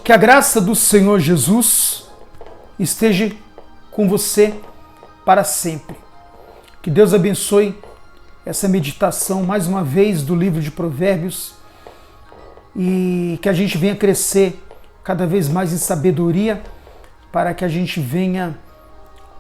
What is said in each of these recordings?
Que a graça do Senhor Jesus esteja com você para sempre. Que Deus abençoe essa meditação mais uma vez do livro de Provérbios e que a gente venha crescer cada vez mais em sabedoria para que a gente venha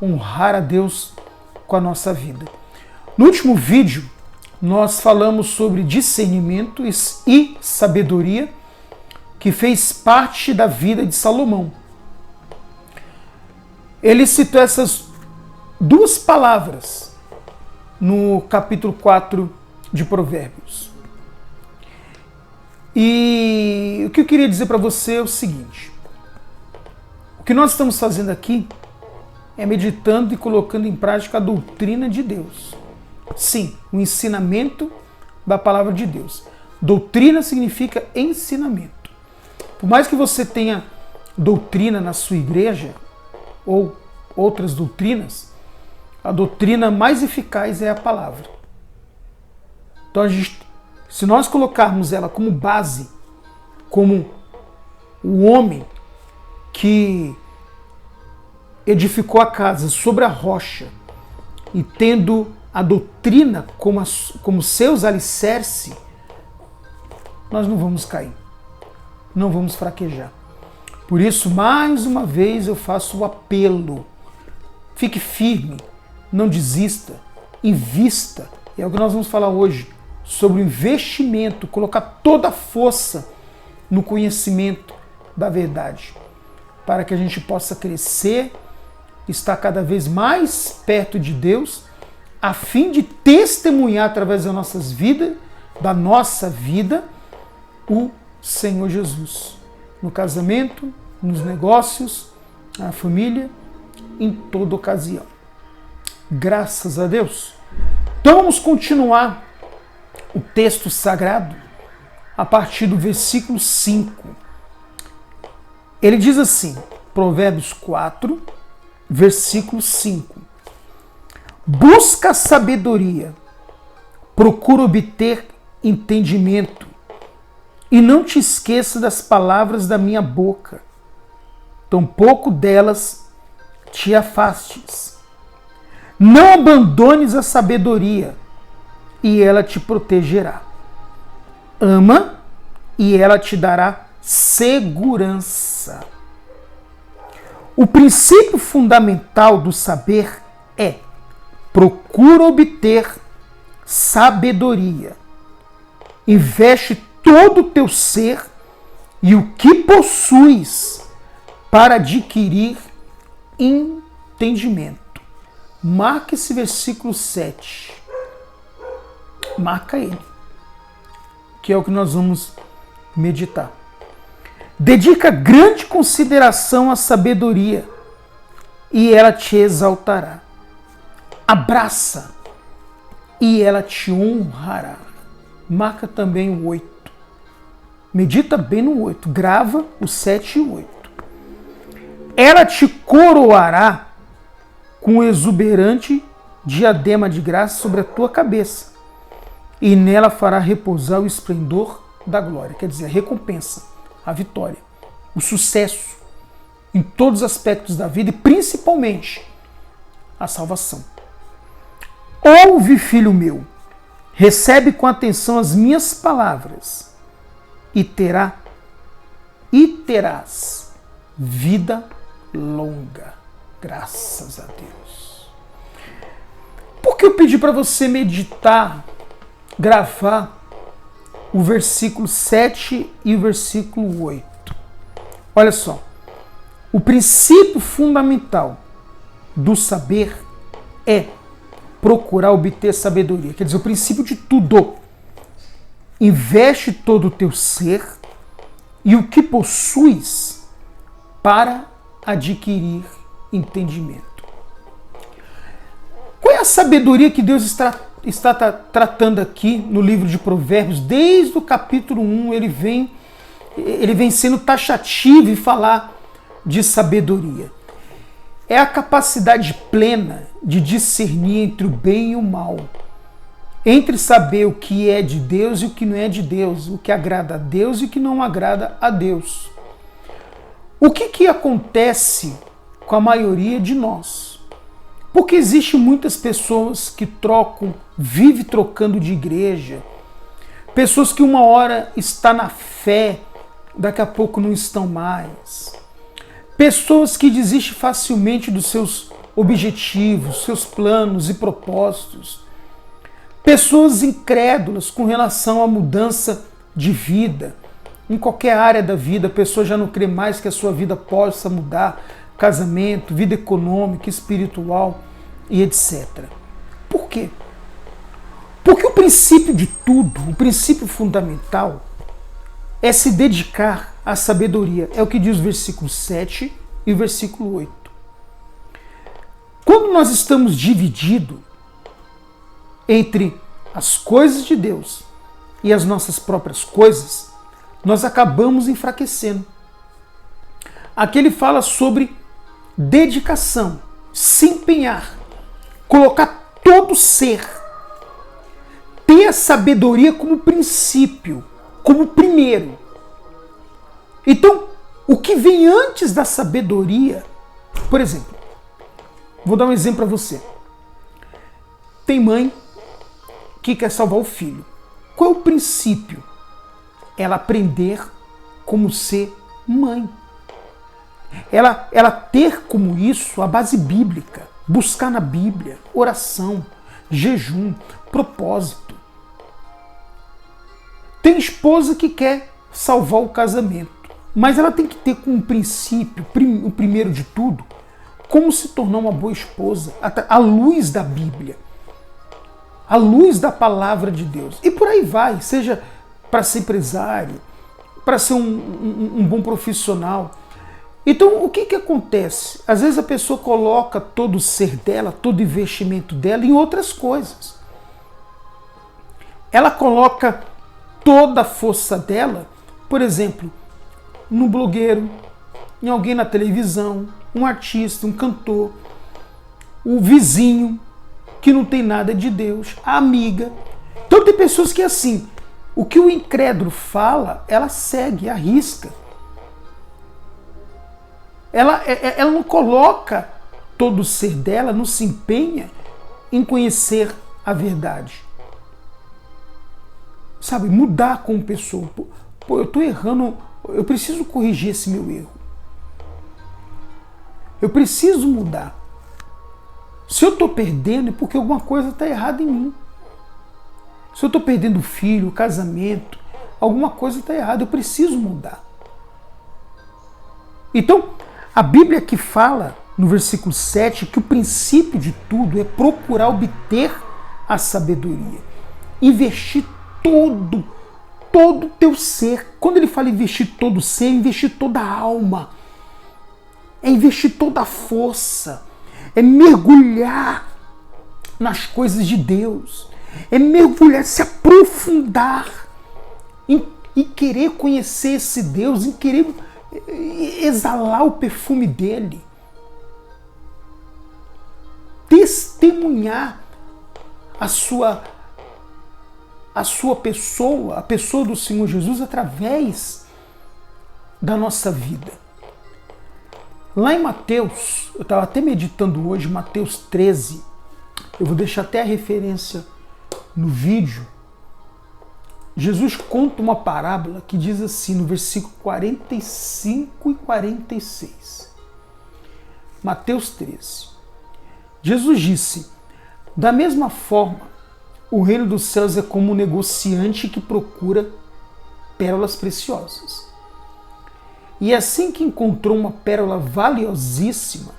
honrar a Deus com a nossa vida. No último vídeo, nós falamos sobre discernimento e sabedoria, que fez parte da vida de Salomão. Ele citou essas duas palavras no capítulo 4 de Provérbios. E o que eu queria dizer para você é o seguinte: o que nós estamos fazendo aqui é meditando e colocando em prática a doutrina de Deus. Sim, o ensinamento da palavra de Deus. Doutrina significa ensinamento. Por mais que você tenha doutrina na sua igreja ou outras doutrinas, a doutrina mais eficaz é a palavra. Então, se nós colocarmos ela como base, como o homem que edificou a casa sobre a rocha e tendo a doutrina como seus alicerces, nós não vamos cair, não vamos fraquejar. Por isso, mais uma vez, eu faço o apelo: fique firme, não desista, invista. É o que nós vamos falar hoje, sobre o investimento, colocar toda a força no conhecimento da verdade, para que a gente possa crescer, estar cada vez mais perto de Deus, a fim de testemunhar através das nossas vidas, da nossa vida, o Senhor Jesus. No casamento, nos negócios, na família, em toda ocasião. Graças a Deus. Então vamos continuar o texto sagrado a partir do versículo 5. Ele diz assim, Provérbios 4, versículo 5. Busca a sabedoria, procura obter entendimento, e não te esqueça das palavras da minha boca, tampouco delas te afastes. Não abandones a sabedoria, e ela te protegerá. Ama, e ela te dará segurança. O princípio fundamental do saber é: procura obter sabedoria. Investe todo o teu ser e o que possuis para adquirir entendimento. Marca esse versículo 7. Marca ele, que é o que nós vamos meditar. Dedica grande consideração à sabedoria e ela te exaltará. Abraça e ela te honrará. Marca também o 8. Medita bem no 8. Grava o 7 e o 8. Ela te coroará com exuberante diadema de graça sobre a tua cabeça, e nela fará repousar o esplendor da glória. Quer dizer, a recompensa, a vitória, o sucesso em todos os aspectos da vida e principalmente a salvação. Ouve, filho meu, recebe com atenção as minhas palavras e terás vida longa. Graças a Deus. Por que eu pedi para você meditar, gravar o versículo 7 e o versículo 8? Olha só. O princípio fundamental do saber é procurar obter sabedoria. Quer dizer, o princípio de tudo. Investe todo o teu ser e o que possuis para adquirir entendimento. Qual é a sabedoria que Deus está tratando aqui no livro de Provérbios? Desde o capítulo 1 ele vem sendo taxativo em falar de sabedoria. É a capacidade plena de discernir entre o bem e o mal, entre saber o que é de Deus e o que não é de Deus, o que agrada a Deus e o que não agrada a Deus. O que acontece com a maioria de nós? Porque existe muitas pessoas que vivem trocando de igreja, pessoas que uma hora estão na fé, daqui a pouco não estão mais. Pessoas que desistem facilmente dos seus objetivos, seus planos e propósitos. Pessoas incrédulas com relação à mudança de vida. Em qualquer área da vida, a pessoa já não crê mais que a sua vida possa mudar. Casamento, vida econômica, espiritual e etc. Por quê? Porque o princípio de tudo, o princípio fundamental, é se dedicar à sabedoria. É o que diz o versículo 7 e o versículo 8. Quando nós estamos divididos entre as coisas de Deus e as nossas próprias coisas, nós acabamos enfraquecendo. Aqui ele fala sobre dedicação, se empenhar, colocar todo ser, ter a sabedoria como princípio, como primeiro. Então, o que vem antes da sabedoria, por exemplo, vou dar um exemplo para você. Tem mãe que quer salvar o filho. Qual é o princípio? Ela aprender como ser mãe. Ela ter como isso a base bíblica, buscar na Bíblia, oração, jejum, propósito. Tem esposa que quer salvar o casamento, mas ela tem que ter como princípio, o primeiro de tudo, como se tornar uma boa esposa, à luz da Bíblia, à luz da palavra de Deus. E por aí vai, seja para ser empresário, para ser um bom profissional. Então, o que acontece? Às vezes a pessoa coloca todo o ser dela, todo o investimento dela em outras coisas. Ela coloca toda a força dela, por exemplo, no blogueiro, em alguém na televisão, um artista, um cantor, o vizinho, que não tem nada de Deus, a amiga. Então tem pessoas que assim, o que o incrédulo fala, ela segue, arrisca. Ela não coloca todo o ser dela, não se empenha em conhecer a verdade. Sabe, mudar como pessoa. Pô, eu estou errando, eu preciso corrigir esse meu erro. Eu preciso mudar. Se eu estou perdendo é porque alguma coisa está errada em mim. Se eu estou perdendo o filho, o casamento, alguma coisa está errada, eu preciso mudar. Então, a Bíblia que fala, no versículo 7, que o princípio de tudo é procurar obter a sabedoria. Investir todo o teu ser. Quando ele fala investir todo o ser, é investir toda a alma. É investir toda a força. É mergulhar nas coisas de Deus. É mergulhar, se aprofundar em querer conhecer esse Deus, em querer exalar o perfume dele. Testemunhar a sua pessoa, a pessoa do Senhor Jesus através da nossa vida. Lá em Mateus, eu estava até meditando hoje, Mateus 13, eu vou deixar até a referência no vídeo. Jesus conta uma parábola que diz assim, no versículo 45 e 46. Mateus 13. Jesus disse: da mesma forma, o reino dos céus é como um negociante que procura pérolas preciosas. E assim que encontrou uma pérola valiosíssima,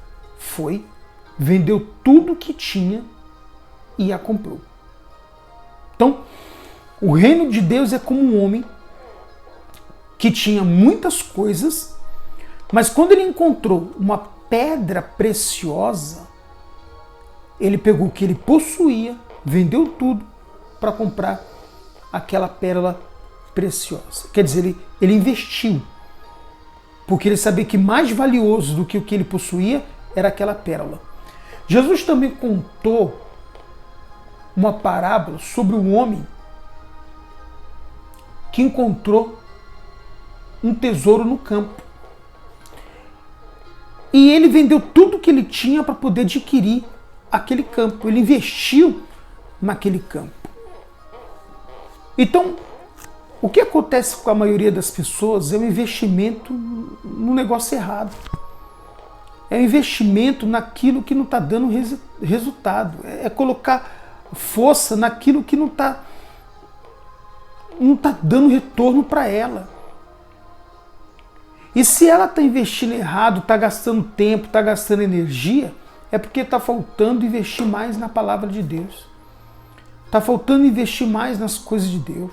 vendeu tudo o que tinha e a comprou. Então, o reino de Deus é como um homem que tinha muitas coisas, mas quando ele encontrou uma pedra preciosa, ele pegou o que ele possuía, vendeu tudo para comprar aquela pérola preciosa. Quer dizer, ele investiu, porque ele sabia que mais valioso do que o que ele possuía era aquela pérola. Jesus também contou uma parábola sobre um homem que encontrou um tesouro no campo. E ele vendeu tudo que ele tinha para poder adquirir aquele campo. Ele investiu naquele campo. Então, o que acontece com a maioria das pessoas é um investimento no negócio errado. É um investimento naquilo que não está dando resultado. É colocar força naquilo que não está dando retorno para ela. E se ela está investindo errado, está gastando tempo, está gastando energia, é porque está faltando investir mais na palavra de Deus. Está faltando investir mais nas coisas de Deus.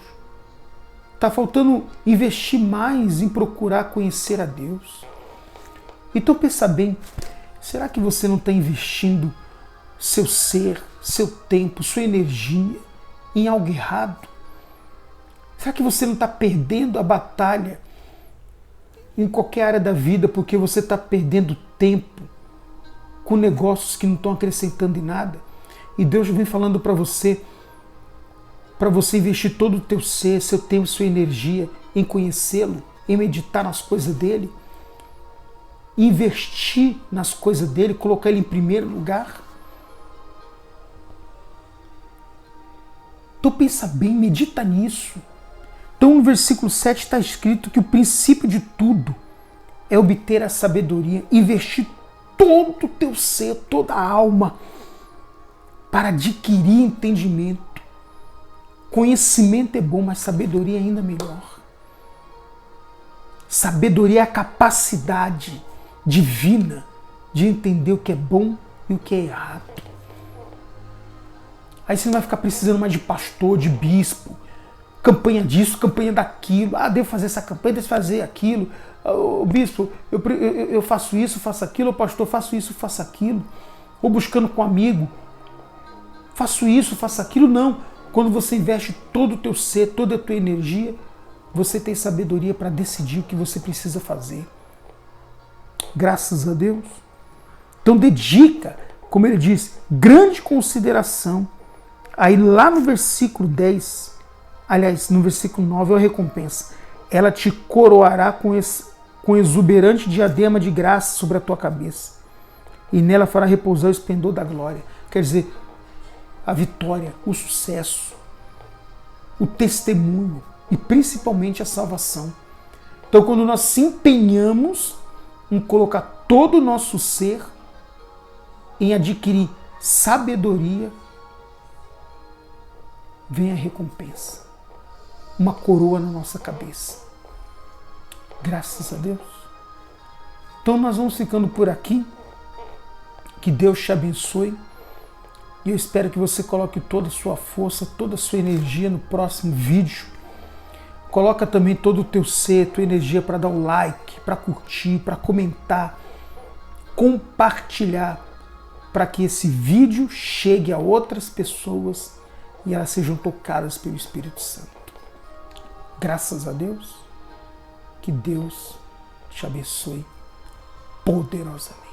Está faltando investir mais em procurar conhecer a Deus. Então pensa bem, será que você não está investindo seu ser, seu tempo, sua energia em algo errado? Será que você não está perdendo a batalha em qualquer área da vida porque você está perdendo tempo com negócios que não estão acrescentando em nada? E Deus vem falando para você investir todo o teu ser, seu tempo, sua energia em conhecê-lo, em meditar nas coisas dele, investir nas coisas dele, colocar ele em primeiro lugar. Então pensa bem, medita nisso. Então no versículo 7 está escrito que o princípio de tudo é obter a sabedoria, investir todo o teu ser, toda a alma, para adquirir entendimento. Conhecimento é bom, mas sabedoria é ainda melhor. Sabedoria é a capacidade divina de entender o que é bom e o que é errado. Aí você não vai ficar precisando mais de pastor, de bispo, campanha disso, campanha daquilo. Devo fazer essa campanha, devo fazer aquilo. Bispo, eu faço isso, faço aquilo. Pastor, faço isso, faço aquilo. Ou buscando com um amigo, faço isso, faço aquilo. Não. Quando você investe todo o teu ser, toda a tua energia, você tem sabedoria para decidir o que você precisa fazer. Graças a Deus. Então dedica, como ele diz, grande consideração. Aí lá no versículo 10, aliás, no versículo 9 é a recompensa. Ela te coroará com exuberante diadema de graça sobre a tua cabeça. E nela fará repousar o esplendor da glória. Quer dizer, a vitória, o sucesso, o testemunho e principalmente a salvação. Então quando nós se empenhamos em colocar todo o nosso ser em adquirir sabedoria, vem a recompensa. Uma coroa na nossa cabeça. Graças a Deus. Então nós vamos ficando por aqui. Que Deus te abençoe. E eu espero que você coloque toda a sua força, toda a sua energia no próximo vídeo. Coloca também todo o teu ser, tua energia para dar o like, para curtir, para comentar, compartilhar, para que esse vídeo chegue a outras pessoas e elas sejam tocadas pelo Espírito Santo. Graças a Deus, que Deus te abençoe poderosamente.